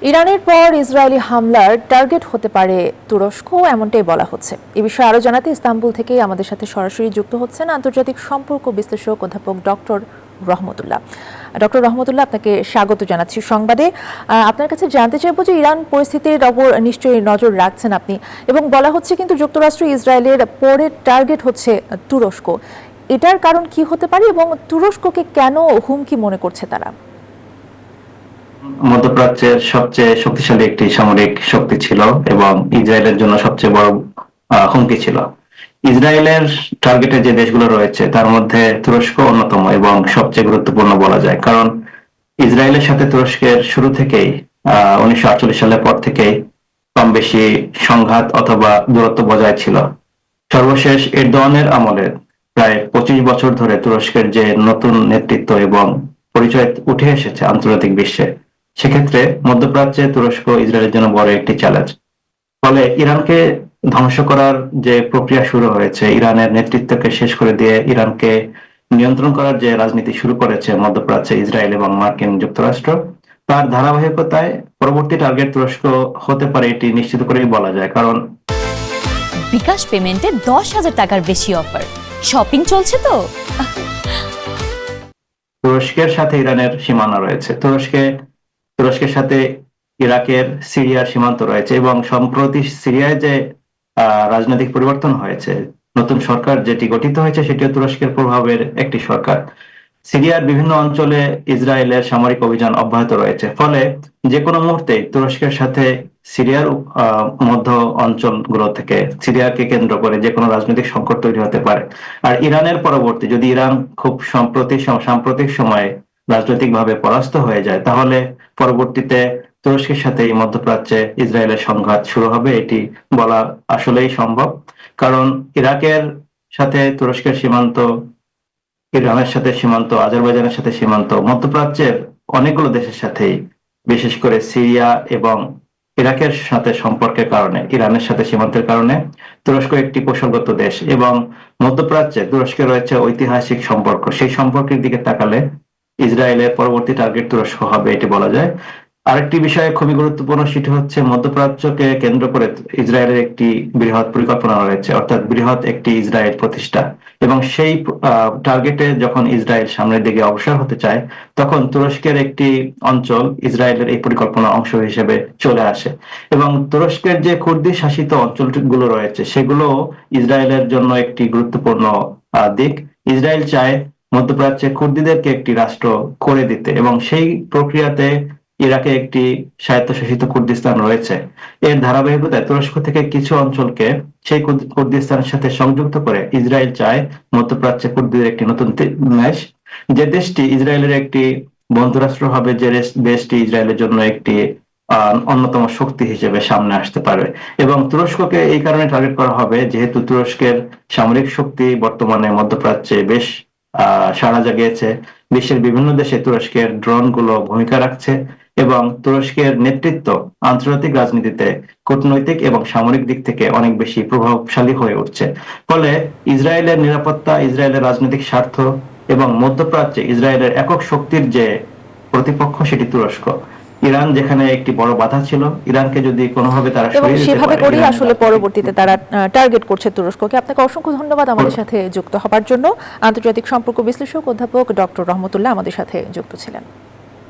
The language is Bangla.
ইরানের পর ইসরায়েলি হামলার টার্গেট হতে পারে তুরস্ক, এমনটাই বলা হচ্ছে। এ বিষয়ে আরো জানাতে ইস্তাম্বুল থেকে আমাদের সাথে সরাসরি যুক্ত হচ্ছেন আন্তর্জাতিক সম্পর্ক বিশ্লেষক অধ্যাপক ডক্টর রহমতুল্লাহ। ডক্টর রহমতুল্লাহ, আপনাকে স্বাগত জানাচ্ছি সংবাদে। আপনার কাছে জানতে চাইবো যে ইরান পরিস্থিতির ওপর নিশ্চয়ই নজর রাখছেন আপনি, এবং বলা হচ্ছে কিন্তু যুক্তরাষ্ট্র ইসরায়েলের পরের টার্গেট হচ্ছে তুরস্ক। এটার কারণ কি হতে পারে এবং তুরস্ককে কেন হুমকি মনে করছে তারা? মধ্যপ্রাচ্যের সবচেয়ে শক্তিশালী একটি সামরিক শক্তি ছিল এবং ইসরায়েলের জন্য সবচেয়ে বড় হুমকি ছিল। ইসরায়েলের টার্গেটে যে দেশগুলো রয়েছে তার মধ্যে তুরস্ক অন্যতম এবং সবচেয়ে গুরুত্বপূর্ণ বলা যায়, কারণ ইসরায়েলের সাথে তুরস্কের শুরু থেকেই 1948 সালের পর থেকেই কম বেশি সংঘাত অথবা দূরত্ব বজায় ছিল। সর্বশেষ এরদোয়ানের আমলে প্রায় 25 বছর ধরে তুরস্কের যে নতুন নেতৃত্ব এবং পরিচয় উঠে এসেছে আন্তর্জাতিক বিশ্বে, সেক্ষেত্রে মধ্যপ্রাচ্যে তুরস্ক ইসরায়েলের জন্য বড় একটি চ্যালেঞ্জ। ফলে ইরানকে ধ্বংস করার যে প্রক্রিয়া শুরু হয়েছে, ইরানের নেতৃত্বকে শেষ করে দিয়ে ইরানকে নিয়ন্ত্রণ করার যে রাজনীতি শুরু করেছে মধ্যপ্রাচ্যে ইসরায়েল এবং মার্কিন যুক্তরাষ্ট্র, তার ধারাবাহিকতায় পরবর্তী টার্গেট তুরস্ক হতে পারে এটি নিশ্চিত করেই বলা যায়। কারণ বিকাশ পেমেন্টে 10,000 টাকার বেশি অফার, শপিং চলছে তো। তুরস্কের সাথে ইরানের সীমানা রয়েছে, তুরস্কের সাথে ইরাকের সিরিয়ার সীমান্ত রয়েছে এবং সম্প্রতি সিরিয়ায় যে রাজনৈতিক পরিবর্তন হয়েছে, নতুন সরকার যেটি গঠিত হয়েছে সেটিও তুরস্কের প্রভাবের একটি সরকার। সিরিয়ার বিভিন্ন অঞ্চলে ইসরায়েলের সামরিক অভিযান অব্যাহত রয়েছে, ফলে যে কোনো মুহূর্তেই তুরস্কের সাথে সিরিয়ার মধ্য অঞ্চলগুলো থেকে সিরিয়াকে কেন্দ্র করে যে কোনো রাজনৈতিক সংকট তৈরি হতে পারে। আর ইরানের পরবর্তী যদি ইরান খুব সাম্প্রতিক সময়ে রাজনৈতিকভাবে পরাস্ত হয়ে যায়, তাহলে পরবর্তীতে তুরস্কের সাথে এই মধ্যপ্রাচ্যে ইসরায়েলের সংঘাত শুরু হবে, এটি বলা আসলেই সম্ভব। কারণ ইরাকের সাথে তুরস্কের সীমান্ত, ইরানের সাথে সীমান্ত, আজারবাইজানের সাথে সীমান্ত, মধ্যপ্রাচ্যের অনেকগুলো দেশের সাথেই, বিশেষ করে সিরিয়া এবং ইরাকের সাথে সম্পর্কের কারণে, ইরানের সাথে সীমান্তের কারণে তুরস্ক একটি কৌশলগত দেশ এবং মধ্যপ্রাচ্যে তুরস্কের রয়েছে ঐতিহাসিক সম্পর্ক। সেই সম্পর্কের দিকে তাকালে ইসরায়েলের পরবর্তী টার্গেট তুরস্ক হবে, এটি বলা যায়। আরেকটি বিষয়ে খুবই গুরুত্বপূর্ণ, সেটি হচ্ছে মধ্যপ্রাচ্যকে কেন্দ্র করে ইসরায়েলের একটি বৃহৎ পরিকল্পনা রয়েছে, অর্থাৎ বৃহৎ একটি ইসরায়েল প্রতিষ্ঠা। এবং সেই টার্গেটে যখন ইসরায়েল সামনের দিকে অগ্রসর হতে চায়, তখন তুরস্কের একটি অঞ্চল ইসরায়েলের এই পরিকল্পনার অংশ হিসেবে চলে আসে। এবং তুরস্কের যে কুর্দি শাসিত অঞ্চলগুলো রয়েছে, সেগুলো ইসরায়েলের জন্য একটি গুরুত্বপূর্ণ দিক। ইসরায়েল চায় মধ্যপ্রাচ্যে কুর্দিদেরকে একটি রাষ্ট্র করে দিতে, এবং সেই প্রক্রিয়াতে ইরাকে একটি স্বায়ত্তশাসিত কুর্দিস্তান রয়েছে। এর ধারাবাহিকতায় তুরস্ক থেকে কিছু অঞ্চলকে সেই কুর্দিস্তানের সাথে সংযুক্ত করে ইসরায়েল চায় মধ্যপ্রাচ্যে কুর্দিদের একটি নতুন দেশ, যে দেশটি ইসরায়েলের একটি বন্ধুরাষ্ট্র হবে, যে দেশটি ইসরায়েলের জন্য একটি অন্যতম শক্তি হিসেবে সামনে আসতে পারে। এবং তুরস্ককে এই কারণে টার্গেট করা হবে, যেহেতু তুরস্কের সামরিক শক্তি বর্তমানে মধ্যপ্রাচ্যে বেশ সাড়া জাগিয়েছে। বিশ্বের বিভিন্ন দেশে তুরস্কের ড্রোন গুলো ভূমিকা রাখছে এবং তুরস্কের নেতৃত্ব আন্তর্জাতিক রাজনীতিতে কূটনৈতিক এবং সামরিক দিক থেকে অনেক বেশি প্রভাবশালী হয়ে উঠছে। ফলে ইসরায়েলের নিরাপত্তা, ইসরায়েলের রাজনৈতিক স্বার্থ এবং মধ্যপ্রাচ্যে ইসরায়েলের একক শক্তির যে প্রতিপক্ষ সেটি তুরস্ক। ইরান যেখানে একটি বড় বাধা ছিল, ইরানকে যদি কোনোভাবে তারা এবং সেভাবে করেই আসলে পরবর্তীতে তারা টার্গেট করছে তুরস্ককে। আপনাকে অসংখ্য ধন্যবাদ আমাদের সাথে যুক্ত হবার জন্য। আন্তর্জাতিক সম্পর্ক বিশ্লেষক অধ্যাপক ডক্টর রহমতুল্লাহ আমাদের সাথে যুক্ত ছিলেন।